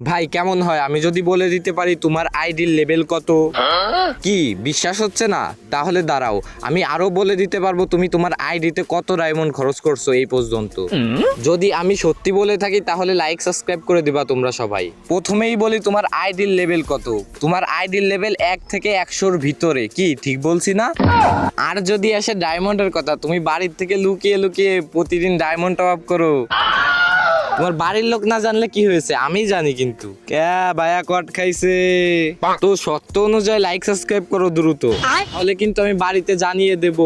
ভাই কেমন হয় আমি যদি বলে দিতে পারি তোমার আইডির লেভেল কত? কি বিশ্বাস হচ্ছে না? তাহলে দাঁড়াও, আমি আরো বলে দিতে পারবো তুমি তোমার আইডিতে কত ডায়মন্ড খরচ করছো এই পর্যন্ত। যদি আমি সত্যি বলে থাকি তাহলে লাইক সাবস্ক্রাইব করে দিবা তোমরা সবাই। প্রথমেই বলি তোমার আইডির লেভেল কত। তোমার আইডির লেভেল 1 থেকে 100-র ভিতরে। কি ঠিক বলছি না? আর যদি আসে ডায়মন্ডের কথা, তুমি বাড়ির থেকে লুকিয়ে লুকিয়ে প্রতিদিন ডায়মন্ড টপ আপ করো। তোমার বাড়ির লোক না জানলে কি হয়েছে, আমি জানি কিন্তু। ভাইয়া কট খাইছে। তো সত্য অনুযায়ী লাইক সাবস্ক্রাইব করো দ্রুত, তাহলে কিন্তু আমি বাড়িতে জানিয়ে দেব।